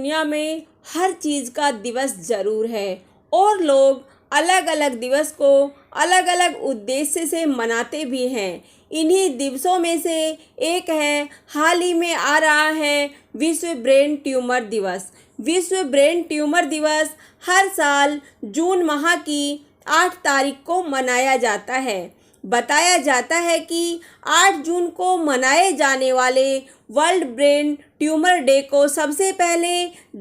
दुनिया में हर चीज़ का दिवस ज़रूर है और लोग अलग अलग दिवस को अलग अलग उद्देश्य से मनाते भी हैं। इन्हीं दिवसों में से एक है, हाल ही में आ रहा है, विश्व ब्रेन ट्यूमर दिवस। विश्व ब्रेन ट्यूमर दिवस हर साल जून माह की 8 तारीख को मनाया जाता है। बताया जाता है कि 8 जून को मनाए जाने वाले वर्ल्ड ब्रेन ट्यूमर डे को सबसे पहले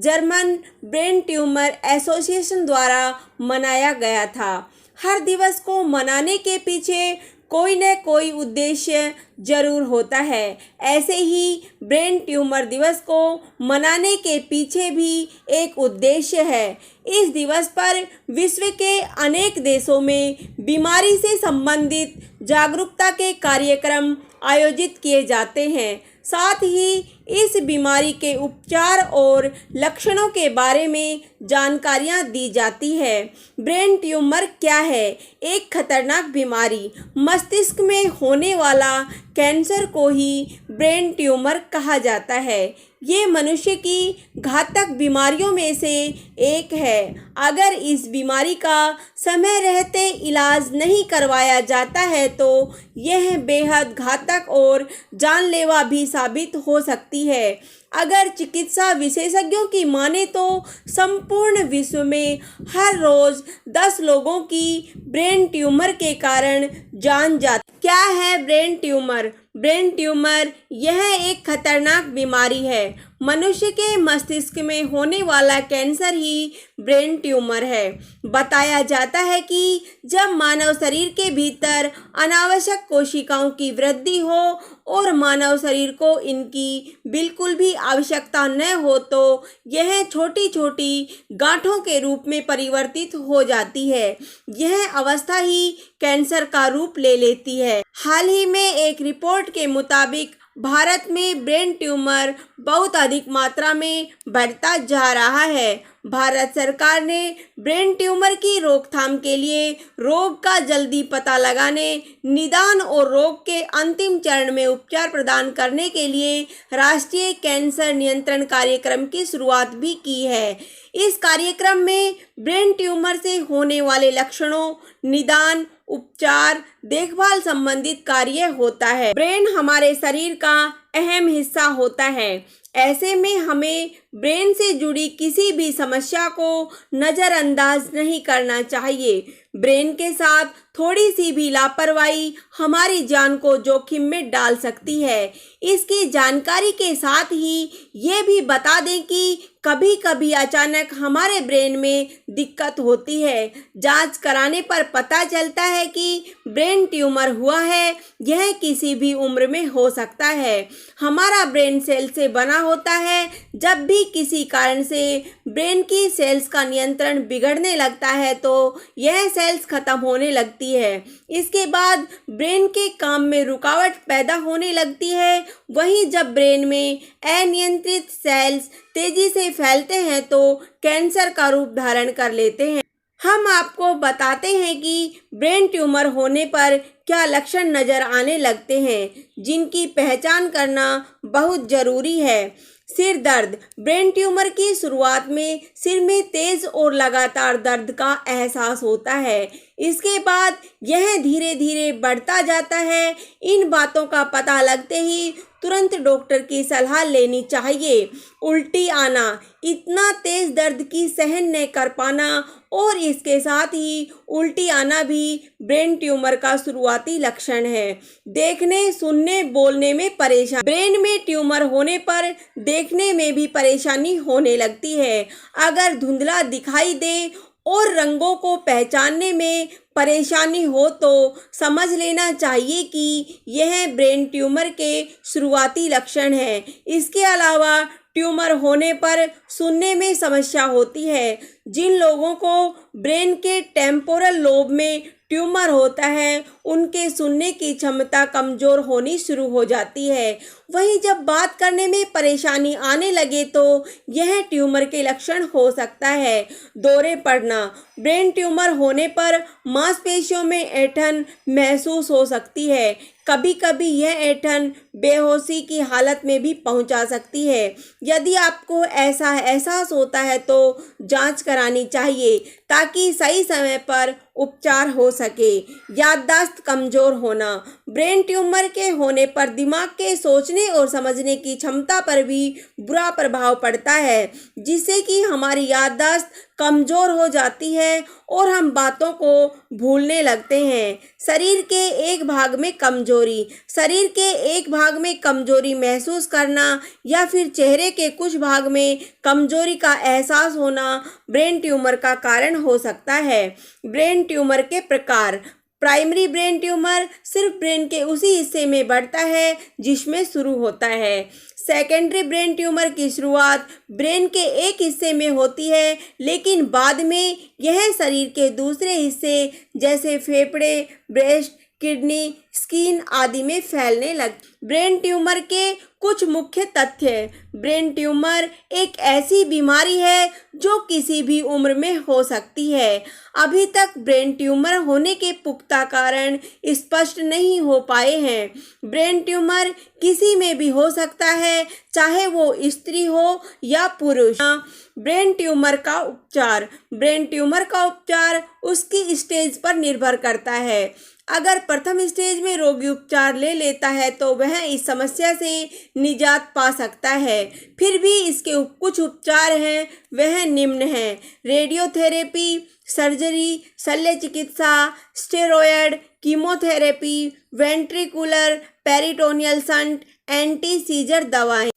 जर्मन ब्रेन ट्यूमर एसोसिएशन द्वारा मनाया गया था। हर दिवस को मनाने के पीछे कोई न कोई उद्देश्य जरूर होता है। ऐसे ही ब्रेन ट्यूमर दिवस को मनाने के पीछे भी एक उद्देश्य है। इस दिवस पर विश्व के अनेक देशों में बीमारी से संबंधित जागरूकता के कार्यक्रम आयोजित किए जाते हैं। साथ ही इस बीमारी के उपचार और लक्षणों के बारे में जानकारियां दी जाती है। ब्रेन ट्यूमर क्या है? एक खतरनाक बीमारी, मस्तिष्क में होने वाला कैंसर को ही ब्रेन ट्यूमर कहा जाता है। ये मनुष्य की घातक बीमारियों में से एक है। अगर इस बीमारी का समय रहते इलाज नहीं करवाया जाता है तो यह बेहद घातक और जानलेवा भी साबित हो सकती है। अगर चिकित्सा विशेषज्ञों की माने तो संपूर्ण विश्व में हर रोज 10 लोगों की ब्रेन ट्यूमर के कारण जान जाती। क्या है ब्रेन ट्यूमर? ब्रेन ट्यूमर यह एक खतरनाक बीमारी है। मनुष्य के मस्तिष्क में होने वाला कैंसर ही ब्रेन ट्यूमर है। बताया जाता है कि जब मानव शरीर के भीतर अनावश्यक कोशिकाओं की वृद्धि हो और मानव शरीर को इनकी बिल्कुल भी आवश्यकता न हो तो यह छोटी छोटी गांठों के रूप में परिवर्तित हो जाती है। यह अवस्था ही कैंसर का रूप ले लेती है। हाल ही में एक रिपोर्ट के मुताबिक भारत में ब्रेन ट्यूमर बहुत अधिक मात्रा में बढ़ता जा रहा है। भारत सरकार ने ब्रेन ट्यूमर की रोकथाम के लिए रोग का जल्दी पता लगाने, निदान और रोग के अंतिम चरण में उपचार प्रदान करने के लिए राष्ट्रीय कैंसर नियंत्रण कार्यक्रम की शुरुआत भी की है। इस कार्यक्रम में ब्रेन ट्यूमर से होने वाले लक्षणों, निदान, उपचार, देखभाल संबंधित कार्य होता है। ब्रेन हमारे शरीर का अहम हिस्सा होता है। ऐसे में हमें ब्रेन से जुड़ी किसी भी समस्या को नज़रअंदाज नहीं करना चाहिए। ब्रेन के साथ थोड़ी सी भी लापरवाही हमारी जान को जोखिम में डाल सकती है। इसकी जानकारी के साथ ही ये भी बता दें कि कभी कभी अचानक हमारे ब्रेन में दिक्कत होती है। जांच कराने पर पता चलता है कि ब्रेन ट्यूमर हुआ है। यह किसी भी उम्र में हो सकता है। हमारा ब्रेन सेल से बना होता है। जब भी किसी कारण से ब्रेन की सेल्स का नियंत्रण बिगड़ने लगता है तो यह सेल्स खत्म होने लगती है। इसके बाद ब्रेन के काम में रुकावट पैदा होने लगती है। वहीं जब ब्रेन में अनियंत्रित सेल्स तेजी से फैलते हैं तो कैंसर का रूप धारण कर लेते हैं। हम आपको बताते हैं कि ब्रेन ट्यूमर होने पर क्या लक्षण नजर आने लगते हैं, जिनकी पहचान करना बहुत जरूरी है। सिर दर्द। ब्रेन ट्यूमर की शुरुआत में सिर में तेज और लगातार दर्द का एहसास होता है। इसके बाद यह धीरे धीरे बढ़ता जाता है। इन बातों का पता लगते ही तुरंत डॉक्टर की सलाह लेनी चाहिए। उल्टी आना। इतना तेज दर्द की सहन न कर पाना और इसके साथ ही उल्टी आना भी ब्रेन ट्यूमर का शुरुआती लक्षण है। देखने, सुनने, बोलने में परेशानी। ब्रेन में ट्यूमर होने पर देखने में भी परेशानी होने लगती है। अगर धुंधला दिखाई दे और रंगों को पहचानने में परेशानी हो तो समझ लेना चाहिए कि यह ब्रेन ट्यूमर के शुरुआती लक्षण हैं। इसके अलावा ट्यूमर होने पर सुनने में समस्या होती है। जिन लोगों को ब्रेन के टेम्पोरल लोब में ट्यूमर होता है उनके सुनने की क्षमता कमज़ोर होनी शुरू हो जाती है। वहीं जब बात करने में परेशानी आने लगे तो यह ट्यूमर के लक्षण हो सकता है। दौरे पड़ना, ब्रेन ट्यूमर होने पर मांसपेशियों में ऐंठन महसूस हो सकती है। कभी कभी यह ऐंठन बेहोशी की हालत में भी पहुंचा सकती है। यदि आपको ऐसा एहसास होता है तो जांच करानी चाहिए ताकि सही समय पर उपचार हो सके। याददाश्त कमजोर होना, ब्रेन ट्यूमर के होने पर दिमाग के सोचने और समझने की क्षमता पर भी बुरा प्रभाव पड़ता है, जिससे कि हमारी याददाश्त कमजोर हो जाती है और हम बातों को भूलने लगते हैं। शरीर के एक भाग में कमजोरी महसूस करना या फिर चेहरे के कुछ भाग में कमजोरी का एहसास होना ब्रेन ट्यूमर का कारण हो सकता है। ब्रेन ट्यूमर के प्रकार, प्राइमरी ब्रेन ट्यूमर सिर्फ ब्रेन के उसी हिस्से में बढ़ता है जिसमें शुरू होता है। सेकेंडरी ब्रेन ट्यूमर की शुरुआत ब्रेन के एक हिस्से में होती है, लेकिन बाद में यह शरीर के दूसरे हिस्से जैसे फेफड़े, ब्रेस्ट, किडनी, स्किन आदि में फैलने लगती। ब्रेन ट्यूमर के कुछ मुख्य तथ्य। ब्रेन ट्यूमर एक ऐसी बीमारी है जो किसी भी उम्र में हो सकती है। अभी तक ब्रेन ट्यूमर होने के पुख्ता कारण स्पष्ट नहीं हो पाए हैं। ब्रेन ट्यूमर किसी में भी हो सकता है, चाहे वो स्त्री हो या पुरुष। ब्रेन ट्यूमर का उपचार, ब्रेन ट्यूमर का उपचार उसकी स्टेज पर निर्भर करता है। अगर प्रथम स्टेज में रोगी उपचार ले लेता है तो वह इस समस्या से निजात पा सकता है। फिर भी इसके कुछ उपचार हैं, वह निम्न हैं: रेडियोथेरेपी, सर्जरी, शल्य चिकित्सा, steroid, chemotherapy, ventricular peritoneal shunt, anti scissor दवाएं।